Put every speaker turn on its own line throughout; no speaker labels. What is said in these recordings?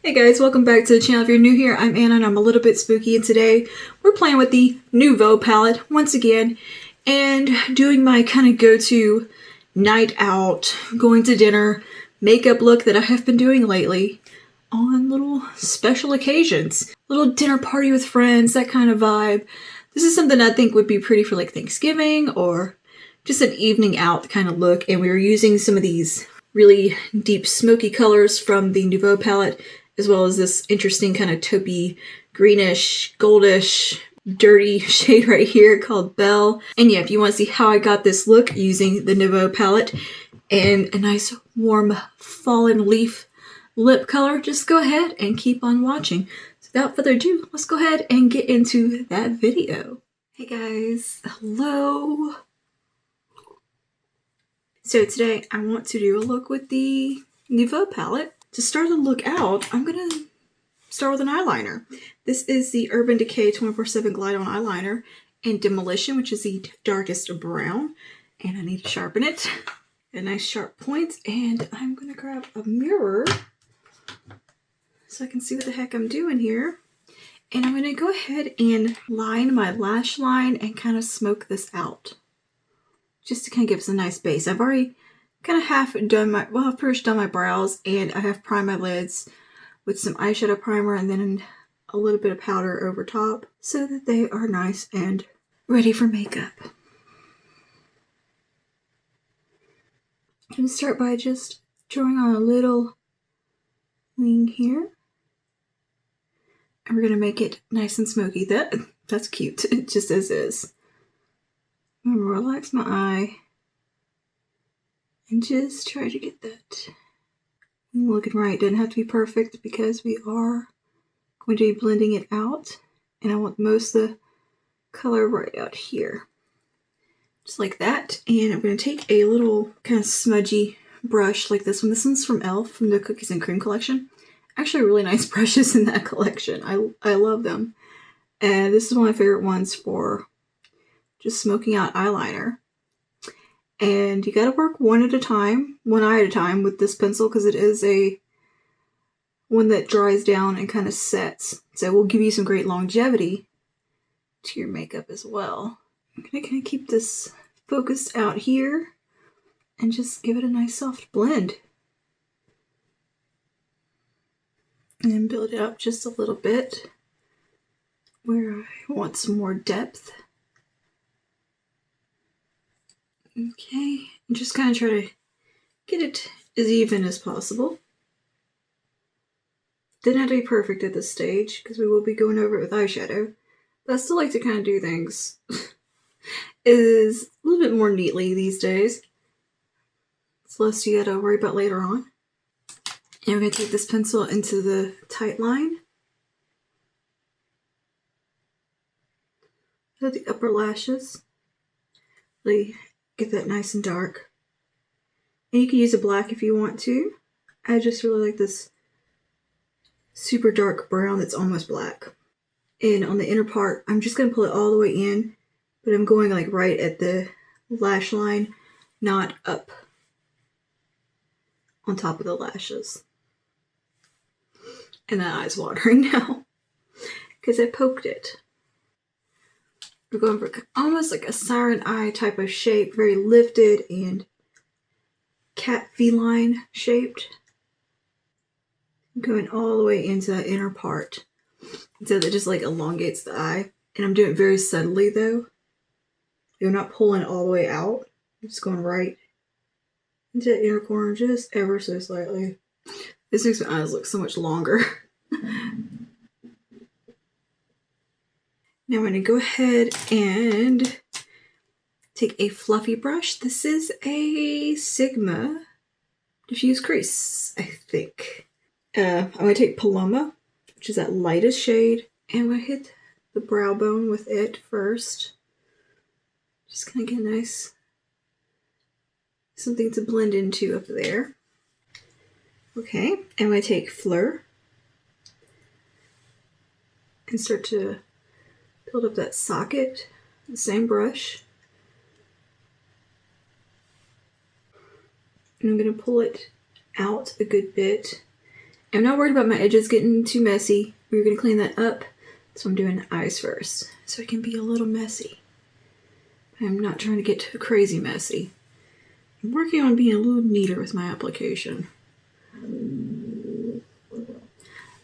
Hey guys, welcome back to the channel. If you're new here, I'm Anna and I'm a little bit spooky, and today we're playing with the Nouveau palette once again and doing my kind of go-to night out, going to dinner, makeup look that I have been doing lately on little special occasions. Little dinner party with friends, that kind of vibe. This is something I think would be pretty for like Thanksgiving or just an evening out kind of look, and we were using some of these really deep smoky colors from the Nouveau palette, as well as this interesting kind of taupey, greenish, goldish, dirty shade right here called Belle. And yeah, if you want to see how I got this look using the Nouveau palette and a nice warm fallen leaf lip color, just go ahead and keep on watching. So without further ado, let's go ahead and get into that video. Hey guys, hello. So today I want to do a look with the Nouveau palette. To start the look out, I'm going to start with an eyeliner. This is the Urban Decay 24/7 Glide On Eyeliner in Demolition, which is the darkest brown. And I need to sharpen it. A nice sharp point. And I'm going to grab a mirror so I can see what the heck I'm doing here. And I'm going to go ahead and line my lash line and kind of smoke this out, just to kind of give us a nice base. I've already kind of half done my, well, I've pretty much done my brows, and I have primed my lids with some eyeshadow primer and then a little bit of powder over top so that they are nice and ready for makeup. I'm going to start by just drawing on a little wing here. And we're going to make it nice and smoky. That's cute, just as is. I'm going to relax my eye and just try to get that looking right. Doesn't have to be perfect because we are going to be blending it out. And I want most of the color right out here. Just like that. And I'm going to take a little kind of smudgy brush like this one. This one's from e.l.f. from the Cookies and Cream collection. Actually really nice brushes in that collection. I love them. And this is one of my favorite ones for just smoking out eyeliner. And you gotta work one eye at a time with this pencil, because it is a one that dries down and kind of sets. So it will give you some great longevity to your makeup as well. I'm gonna kind of keep this focused out here and just give it a nice soft blend. And then build it up just a little bit where I want some more depth. Okay, and just kind of try to get it as even as possible. Didn't have to be perfect at this stage because we will be going over it with eyeshadow, but I still like to kind of do things is a little bit more neatly these days. It's less you gotta worry about later on. And we're going to take this pencil into the tight line of the upper lashes. Really get that nice and dark. And you can use a black if you want to. I just really like this super dark brown that's almost black. And on the inner part, I'm just going to pull it all the way in, but I'm going like right at the lash line, not up on top of the lashes. And that eye's watering now because I poked it. We're going for almost like a siren eye type of shape, very lifted and cat feline shaped. Going all the way into that inner part. So that just like elongates the eye. And I'm doing it very subtly though. You're not pulling it all the way out. I'm just going right into that inner corner just ever so slightly. This makes my eyes look so much longer. Now I'm going to go ahead and take a fluffy brush. This is a Sigma Diffuse Crease, I think. I'm going to take Paloma, which is that lightest shade, and I'm going to hit the brow bone with it first. Just kind of get a nice, something to blend into up there. Okay, I'm going to take Fleur and start to build up that socket, the same brush. And I'm going to pull it out a good bit I'm not worried about my edges getting too messy. We're going to clean that up. So I'm doing the eyes first. So it can be a little messy. I'm not trying to get too crazy messy. I'm working on being a little neater with my application.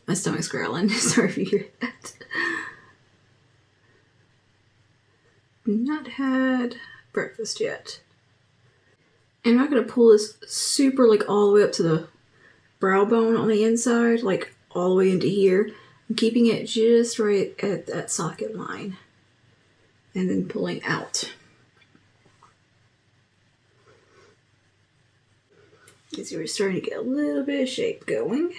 My stomach's growling. Sorry if you hear that. Not had breakfast yet. I'm not going to pull this super like all the way up to the brow bone on the inside, like all the way into here. I'm keeping it just right at that socket line. And then pulling out. You see we're starting to get a little bit of shape going.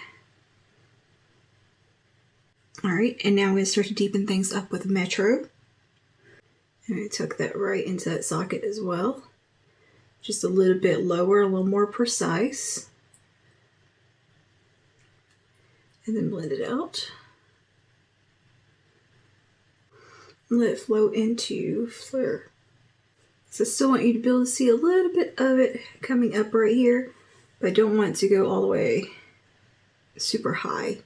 Alright, and now I'm going to start to deepen things up with Metro. And I took that right into that socket as well. Just a little bit lower, a little more precise. And then blend it out. And let it flow into Fleur. So I still want you to be able to see a little bit of it coming up right here. But I don't want it to go all the way super high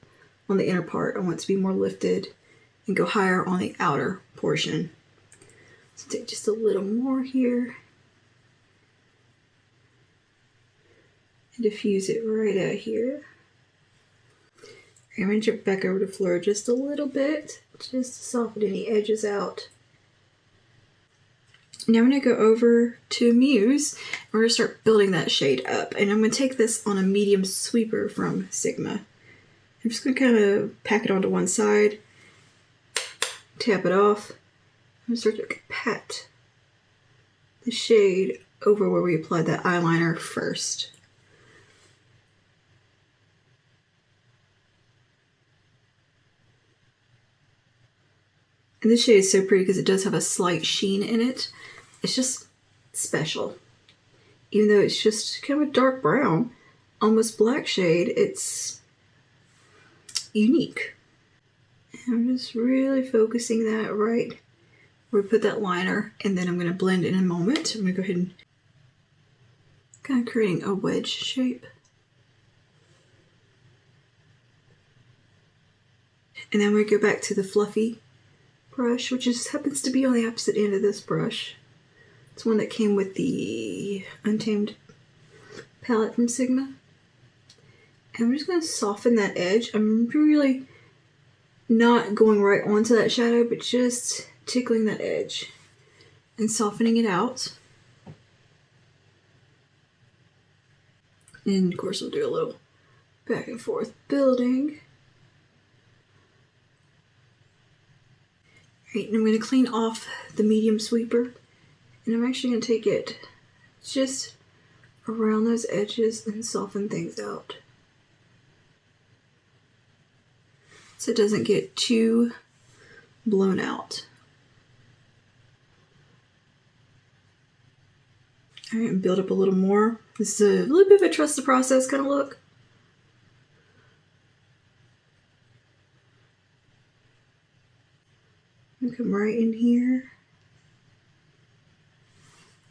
on the inner part. I want it to be more lifted and go higher on the outer portion. So take just a little more here. And diffuse it right out here. I'm going to jump back over to Fleur just a little bit, just to soften any edges out. Now I'm going to go over to Muse. We're going to start building that shade up. And I'm going to take this on a medium sweeper from Sigma. I'm just going to kind of pack it onto one side, tap it off. I'm going to start to pat the shade over where we applied that eyeliner first. And this shade is so pretty because it does have a slight sheen in it. It's just special. Even though it's just kind of a dark brown, almost black shade, it's unique. And I'm just really focusing that right where we put that liner, and then I'm going to blend in a moment. I'm going to go ahead and kind of creating a wedge shape. And then we go back to the fluffy brush, which just happens to be on the opposite end of this brush. It's one that came with the Untamed palette from Sigma. And I'm just going to soften that edge. I'm really not going right onto that shadow, but just tickling that edge and softening it out. And of course we'll do a little back and forth building. Alright, and I'm going to clean off the medium sweeper. And I'm actually going to take it just around those edges and soften things out. So it doesn't get too blown out. Alright, and build up a little more. This is a little bit of a trust the process kind of look. And come right in here.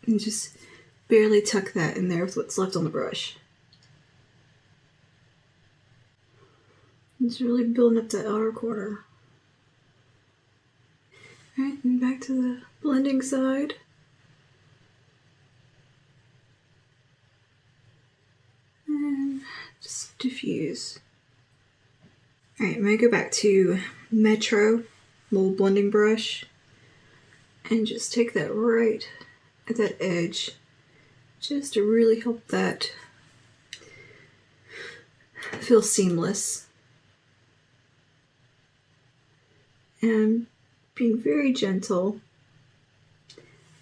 And just barely tuck that in there with what's left on the brush. It's really building up that outer corner. Alright, and back to the blending side. And just diffuse. Alright, I'm going to go back to Metro, little blending brush, and just take that right at that edge, just to really help that feel seamless. And being very gentle,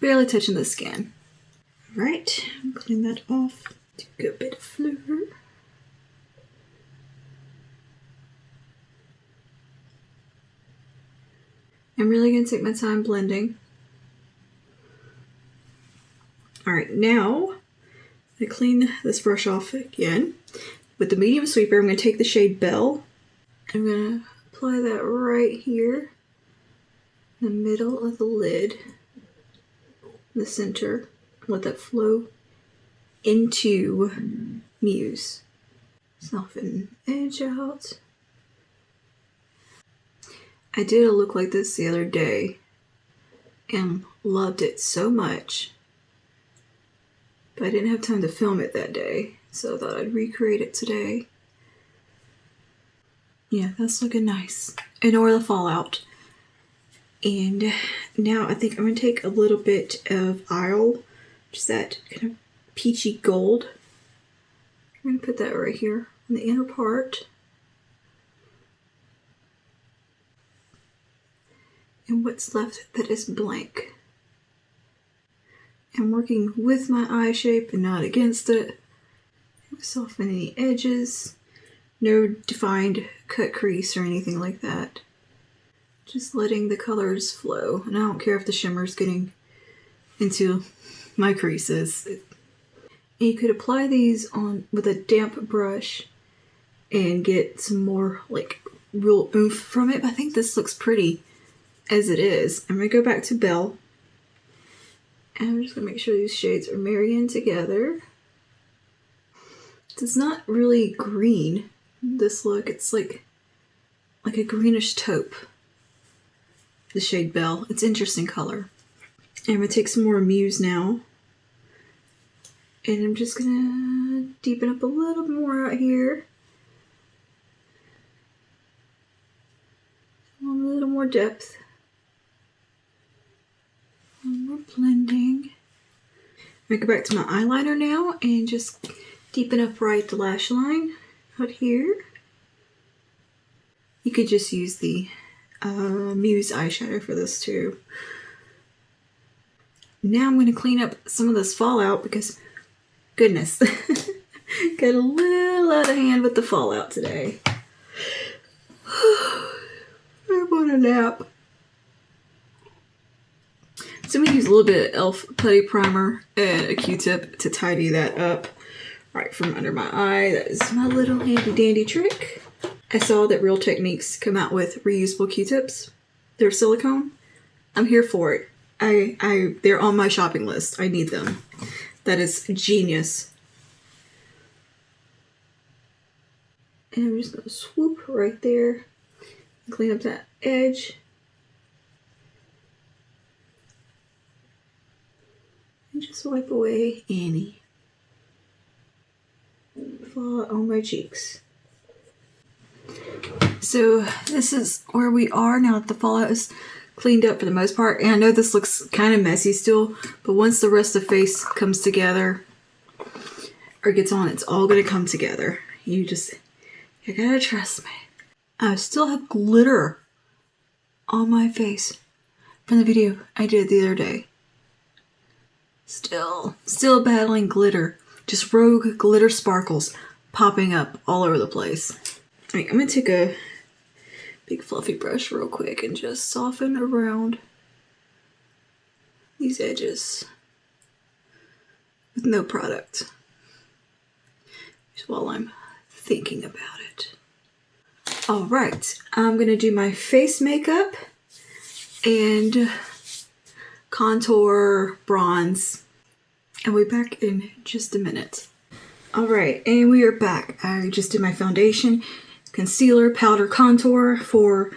barely touching the skin. Alright, clean that off. Do a good bit of Fleur. I'm really going to take my time blending. Alright, now I'm going to clean this brush off again. With the medium sweeper, I'm going to take the shade Belle. I'm going to apply that right here in the middle of the lid, in the center. Let that flow into Muse. Soften edge out. I did a look like this the other day and loved it so much, but I didn't have time to film it that day, so I thought I'd recreate it today. Yeah, that's looking nice. Ignore the fallout. And now I think I'm going to take a little bit of yall, just that kind of peachy gold. I'm going to put that right here in the inner part. And what's left that is blank. I'm working with my eye shape and not against it. Softening the edges. No defined cut crease or anything like that. Just letting the colors flow. And I don't care if the shimmer's getting into my creases. And you could apply these on with a damp brush and get some more like real oomph from it. But I think this looks pretty as it is. I'm going to go back to Belle. And I'm just going to make sure these shades are marrying together. It's not really green, this look. It's like a greenish taupe. The shade Belle. It's an interesting color. And I'm going to take some more Muse now. And I'm just going to deepen up a little more out here. A little more depth. More blending. I'm going to go back to my eyeliner now and just deepen up right the lash line out here. You could just use the Muse eyeshadow for this too. Now I'm going to clean up some of this fallout because, goodness, got a little out of hand with the fallout today. I want a nap. So I'm going to use a little bit of e.l.f. putty primer and a Q-tip to tidy that up right from under my eye. That is my little handy dandy trick. I saw that Real Techniques come out with reusable Q-tips. They're silicone. I'm here for it. They're on my shopping list. I need them. That is genius. And I'm just going to swoop right there and clean up that edge. And just wipe away any fallout on my cheeks. So this is where we are now that the fallout is cleaned up for the most part. And I know this looks kind of messy still, but once the rest of the face comes together or gets on, it's all going to come together. You gotta trust me. I still have glitter on my face from the video I did the other day. Still battling glitter. Just rogue glitter sparkles popping up all over the place. All right, I'm going to take a big fluffy brush real quick and just soften around these edges with no product. Just while I'm thinking about it. All right, I'm going to do my face makeup and contour, bronze, and we'll be back in just a minute. All right, and we are back. I just did my foundation, concealer, powder, contour. For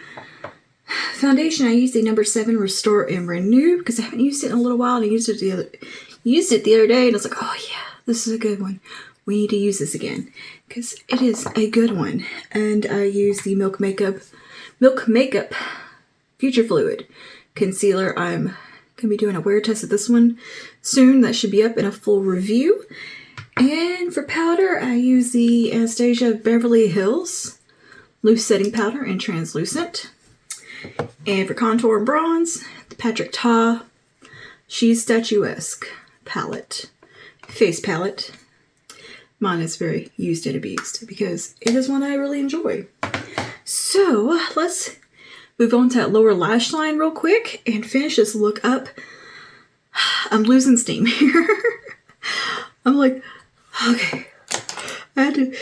foundation, I used the number 7 Restore and Renew because I haven't used it in a little while. And I used it the other day, and I was like, oh yeah, this is a good one. We need to use this again because it is a good one. And I use the Milk Makeup Future Fluid concealer. I'm going to be doing a wear test of this one soon. That should be up in a full review. And for powder, I use the Anastasia Beverly Hills Loose Setting Powder in Translucent. And for contour and bronze, the Patrick Ta She's Statuesque palette, face palette. Mine is very used and abused because it is one I really enjoy. So let's move on to that lower lash line real quick and finish this look up. I'm losing steam here. I'm like, okay, I had to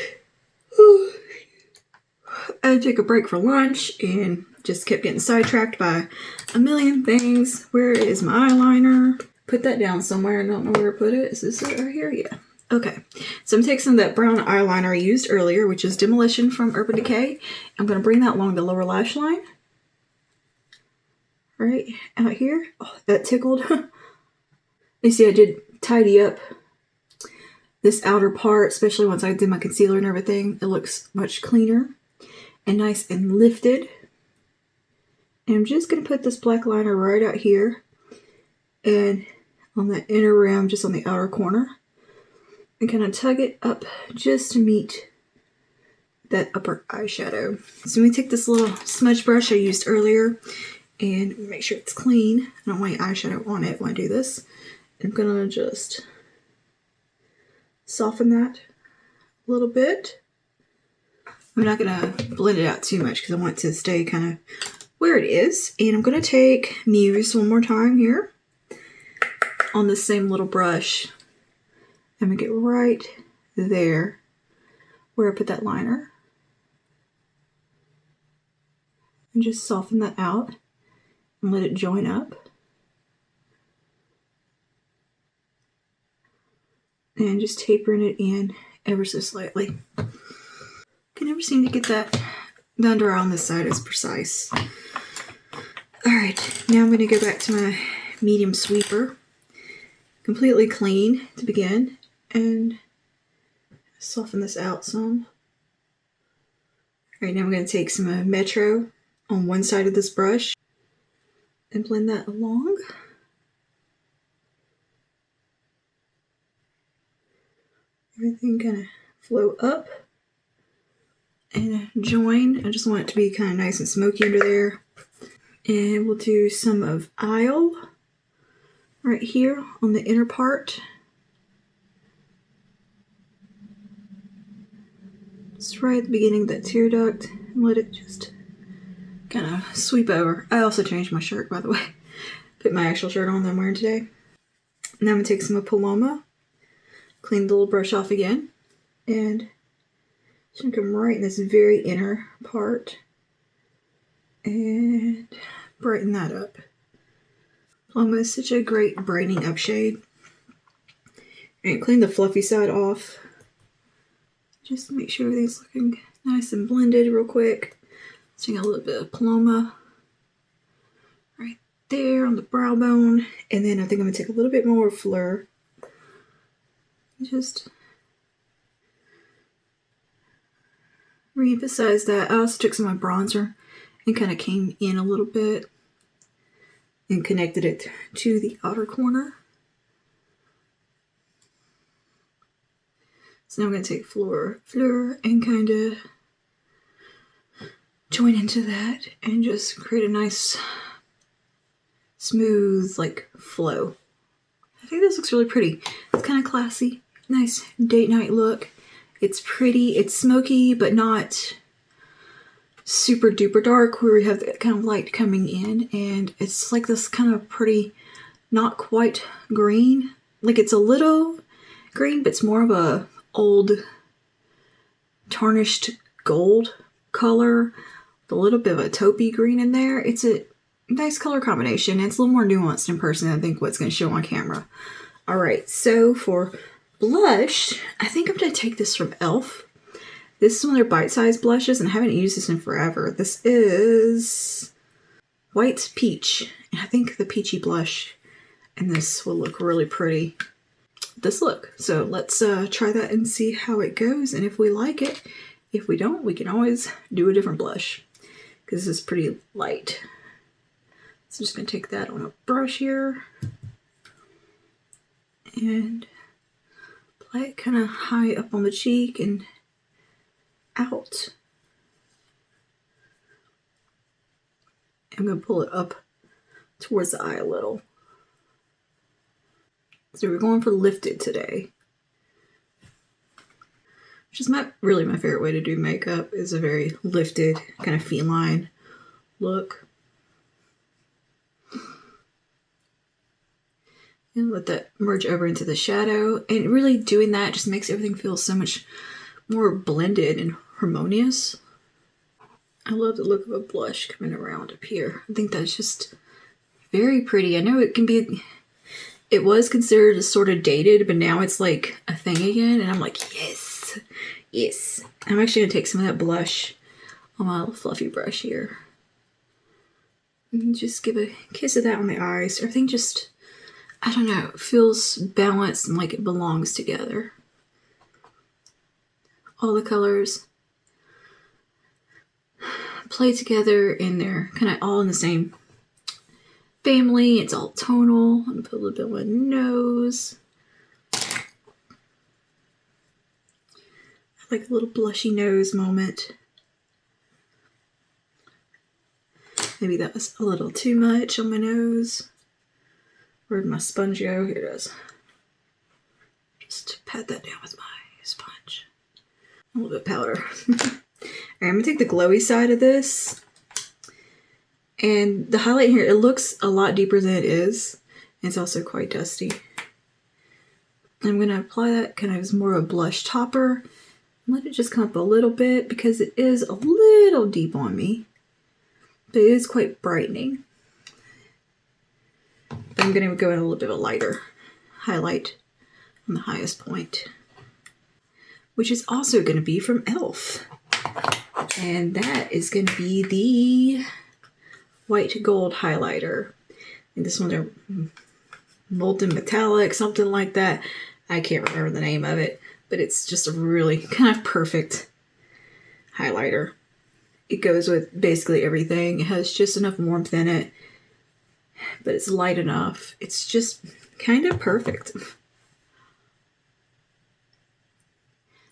take a break for lunch and just kept getting sidetracked by a million things. Where is my eyeliner? Put that down somewhere. I don't know where to put it. Is this it right here? Yeah. Okay, so I'm taking some of that brown eyeliner I used earlier, which is Demolition from Urban Decay. I'm going to bring that along the lower lash line. Right out here. Oh, that tickled. You see I did tidy up this outer part, especially once I did my concealer and everything. It looks much cleaner and nice and lifted. And I'm just going to put this black liner right out here and on the inner rim, just on the outer corner. And kind of tug it up just to meet that upper eyeshadow. So we take this little smudge brush I used earlier and make sure it's clean. I don't want any eyeshadow on it when I do this. I'm gonna just soften that a little bit. I'm not gonna blend it out too much because I want it to stay kind of where it is. And I'm gonna take Muse one more time here on the same little brush. I'm gonna get right there where I put that liner. And just soften that out and let it join up. And just tapering it in ever so slightly. Can never seem to get that the under eye on this side as precise. Alright, now I'm gonna go back to my medium sweeper. Completely clean to begin. And soften this out some. Alright, now I'm going to take some Metro on one side of this brush and blend that along. Everything kind of flow up and join. I just want it to be kind of nice and smoky under there. And we'll do some of Yall right here on the inner part. Just right at the beginning of that tear duct and let it just kind of sweep over. I also changed my shirt, by the way. Put my actual shirt on that I'm wearing today. Now I'm going to take some of Paloma, clean the little brush off again, and just going to come right in this very inner part and brighten that up. Paloma is such a great brightening up shade. And clean the fluffy side off. Just to make sure everything's looking nice and blended real quick. Seeing a little bit of Paloma right there on the brow bone. And then I think I'm going to take a little bit more Fleur. Just re-emphasize that. I also took some of my bronzer and kind of came in a little bit and connected it to the outer corner. So now I'm going to take Fleur and kind of join into that and just create a nice smooth like flow. I think this looks really pretty. It's kind of classy. Nice date night look. It's pretty. It's smoky but not super duper dark where we have that kind of light coming in. And it's like this kind of pretty, not quite green. Like it's a little green but it's more of a old tarnished gold color with a little bit of a taupey green in there. It's a nice color combination. It's a little more nuanced in person than I think what's going to show on camera. Alright, so for blush, I think I'm going to take this from e.l.f. This is one of their bite-sized blushes and I haven't used this in forever. This is White Peach. And I think the peachy blush in this will look really pretty. This look. So let's try that and see how it goes and if we like it. If we don't, we can always do a different blush because this is pretty light. So I'm just going to take that on a brush here and apply it kind of high up on the cheek and out. I'm going to pull it up towards the eye a little. So we're going for lifted today. Which is really my favorite way to do makeup, is a very lifted, kind of feline look. And let that merge over into the shadow. And really doing that just makes everything feel so much more blended and harmonious. I love the look of a blush coming around up here. I think that's just very pretty. I know it can be It was considered as sort of dated, but now it's like a thing again. And I'm like, yes, yes. I'm actually going to take some of that blush on my little fluffy brush here. And just give a kiss of that on the eyes. Everything just, I don't know, it feels balanced and like it belongs together. All the colors play together and they're kind of all in the same family. It's all tonal. I'm gonna put a little bit on my nose. I like a little blushy nose moment. Maybe that was a little too much on my nose. Where'd my sponge go? Here it is. Just pat that down with my sponge. A little bit of powder. Alright, I'm gonna take the glowy side of this. And the highlight here, it looks a lot deeper than it is. It's also quite dusty. I'm gonna apply that kind of as more of a blush topper. Let it just come up a little bit because it is a little deep on me. But it is quite brightening. But I'm going to go in a little bit of a lighter highlight on the highest point, which is also going to be from e.l.f. And that is going to be the white gold highlighter. And this one's a molten metallic, something like that. I can't remember the name of it, but it's just a really kind of perfect highlighter. It goes with basically everything. It has just enough warmth in it, but it's light enough. It's just kind of perfect.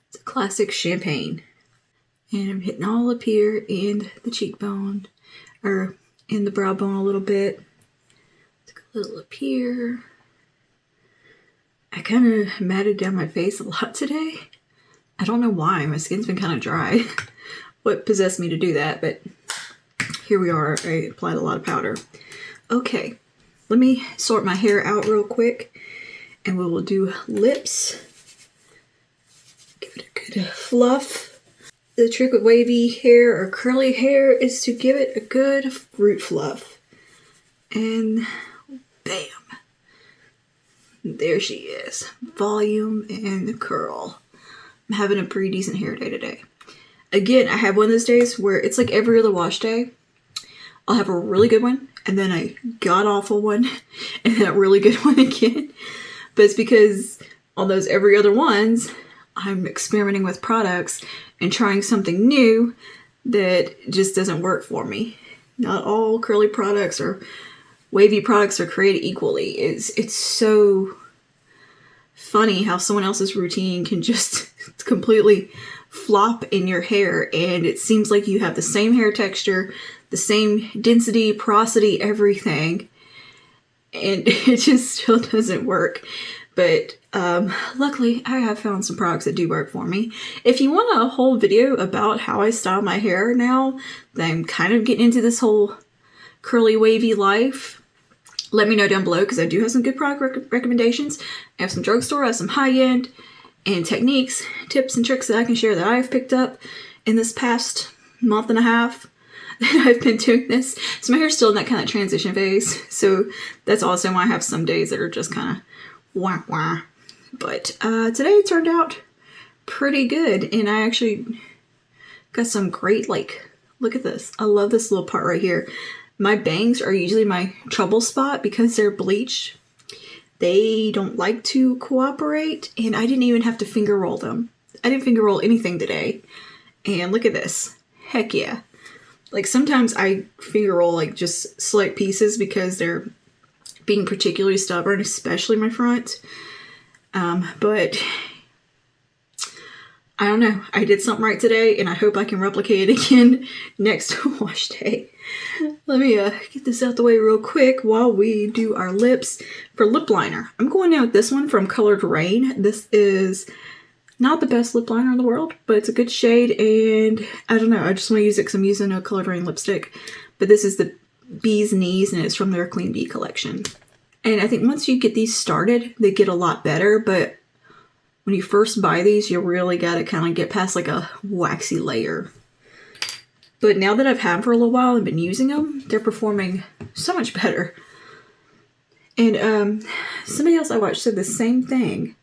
It's a classic champagne. And I'm hitting all up here in the cheekbone, or in the brow bone a little bit. Take a little up here. I kind of matted down my face a lot today. I don't know why. My skin's been kind of dry. What possessed me to do that, but here we are. I applied a lot of powder. Okay, let me sort my hair out real quick and we will do lips. Give it a good fluff. The trick with wavy hair or curly hair is to give it a good root fluff. And bam. There she is. Volume and curl. I'm having a pretty decent hair day today. Again, I have one of those days where it's like every other wash day. I'll have a really good one, and then a god-awful one, and then a really good one again. But it's because on those every other ones, I'm experimenting with products and trying something new that just doesn't work for me. Not all curly products or wavy products are created equally. It's so funny how someone else's routine can just completely flop in your hair, and it seems like you have the same hair texture, the same density, porosity, everything, and it just still doesn't work. But luckily I have found some products that do work for me. If you want a whole video about how I style my hair now that I'm kind of getting into this whole curly wavy life, let me know down below, because I do have some good product recommendations. I have some drugstore, I have some high-end, and techniques, tips, and tricks that I can share that I've picked up in this past month and a half that I've been doing this. So my hair's still in that kind of transition phase. So that's also why I have some days that are just kind of wah wah. But today it turned out pretty good. And I actually got some great, like, look at this. I love this little part right here. My bangs are usually my trouble spot because they're bleached. They don't like to cooperate, and I didn't even have to finger roll them. I didn't finger roll anything today. And look at this. Heck yeah. Like sometimes I finger roll like just slight pieces because they're being particularly stubborn, especially my front. But I don't know. I did something right today, and I hope I can replicate it again next wash day. Let me get this out the way real quick while we do our lips. For lip liner, I'm going out with this one from Colored Rain. This is not the best lip liner in the world, but it's a good shade, and I don't know, I just want to use it because I'm using a Colored Rain lipstick. But this is the Bee's Knees, and it's from their Clean Bee collection. And I think once you get these started, they get a lot better, but when you first buy these, you really got to kind of get past like a waxy layer. But now that I've had them for a little while and been using them, they're performing so much better. And somebody else I watched said the same thing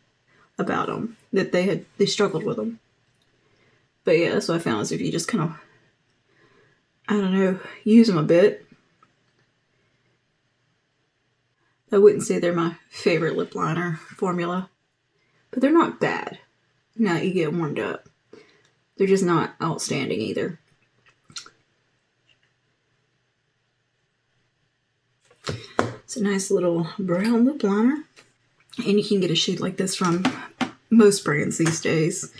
about them, that they struggled with them. But yeah, that's what I found, is if you just kind of, I don't know, use them a bit. I wouldn't say they're my favorite lip liner formula, but they're not bad now that you get warmed up. They're just not outstanding either. It's a nice little brown lip liner. And you can get a shade like this from most brands these days.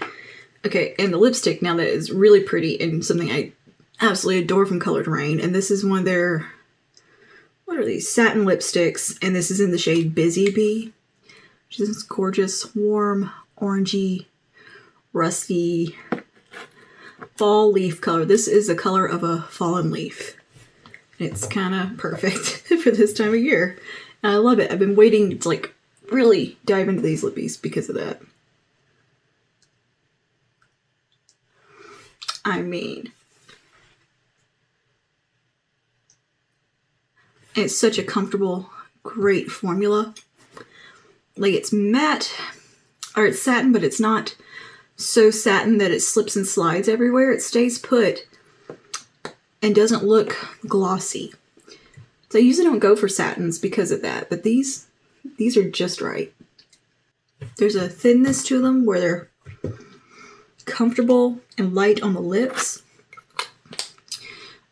Okay, and the lipstick now that is really pretty and something I absolutely adore from Colored Rain. And this is one of their, what are these? Satin lipsticks. And this is in the shade Busy Bee, which is this gorgeous, warm, orangey, rusty fall leaf color. This is the color of a fallen leaf. It's kind of perfect for this time of year. And I love it. I've been waiting to like really dive into these lippies because of that. I mean, it's such a comfortable, great formula. Like, it's matte, or it's satin, but it's not so satin that it slips and slides everywhere. It stays put and doesn't look glossy. So I usually don't go for satins because of that, but these are just right. There's a thinness to them where they're comfortable and light on the lips.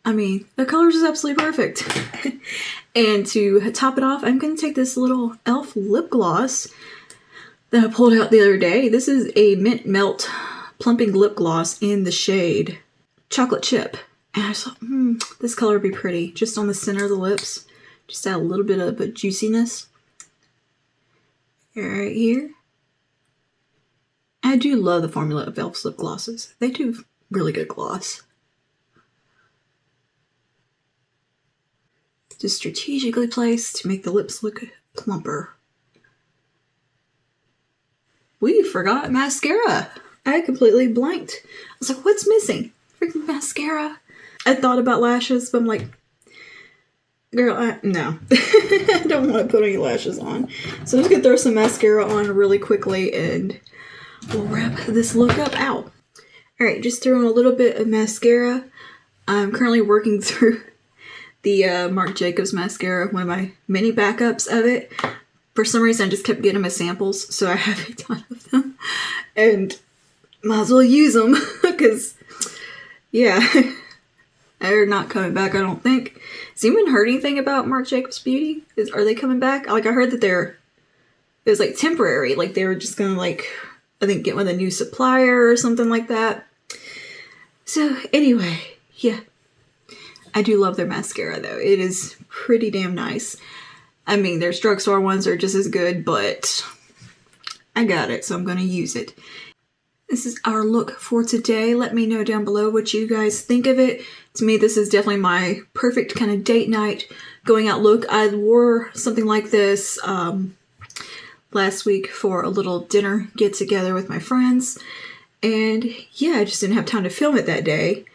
I mean, the colors is absolutely perfect. And to top it off, I'm going to take this little e.l.f. lip gloss that I pulled out the other day. This is a Mint Melt plumping lip gloss in the shade Chocolate Chip. And I thought, this color would be pretty. Just on the center of the lips. Just add a little bit of a juiciness. Right here. I do love the formula of e.l.f.'s lip glosses. They do really good gloss. Just strategically placed to make the lips look plumper. We forgot mascara. I completely blanked. I was like, what's missing? Freaking mascara. I thought about lashes, but I'm like, girl, no. I don't want to put any lashes on. So I'm just going to throw some mascara on really quickly and we'll wrap this look up. Ow. Alright, just throwing a little bit of mascara. I'm currently working through the Marc Jacobs mascara, one of my mini backups of it. For some reason, I just kept getting them as samples, so I have a ton of them. And might as well use them, because, yeah, they're not coming back, I don't think. Has anyone heard anything about Marc Jacobs Beauty? Are they coming back? Like, I heard that it was, like, temporary. Like, they were just gonna, like, I think get with a new supplier or something like that. So, anyway, yeah. I do love their mascara, though. It is pretty damn nice. I mean, their drugstore ones are just as good, but I got it, so I'm going to use it. This is our look for today. Let me know down below what you guys think of it. To me, this is definitely my perfect kind of date night going out look. I wore something like this last week for a little dinner get-together with my friends. And yeah, I just didn't have time to film it that day.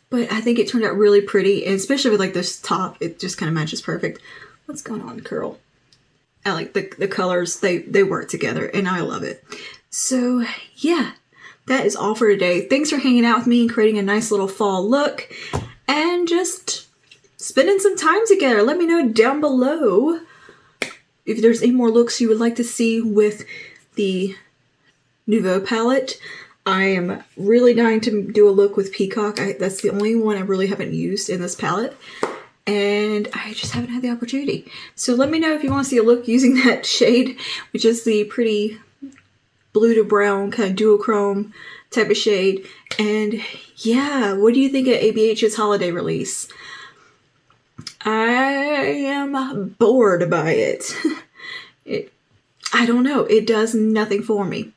But I think it turned out really pretty, and especially with like this top, it just kind of matches perfect. What's going on, Curl? I like the colors, they work together, and I love it. So yeah, that is all for today. Thanks for hanging out with me and creating a nice little fall look, and just spending some time together. Let me know down below if there's any more looks you would like to see with the Nouveau palette. I am really dying to do a look with Peacock. That's the only one I really haven't used in this palette. And I just haven't had the opportunity. So let me know if you want to see a look using that shade, which is the pretty blue to brown kind of duochrome type of shade. And yeah, what do you think of ABH's holiday release? I am bored by it. I don't know. It does nothing for me.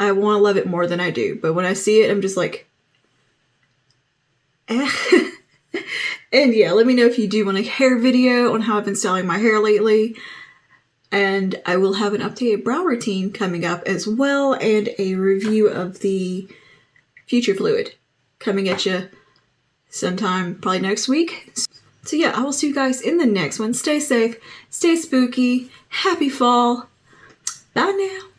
I want to love it more than I do. But when I see it, I'm just like, eh. And yeah, let me know if you do want a hair video on how I've been styling my hair lately. And I will have an updated brow routine coming up as well. And a review of the Future Fluid coming at you sometime probably next week. So yeah, I will see you guys in the next one. Stay safe, stay spooky, happy fall. Bye now.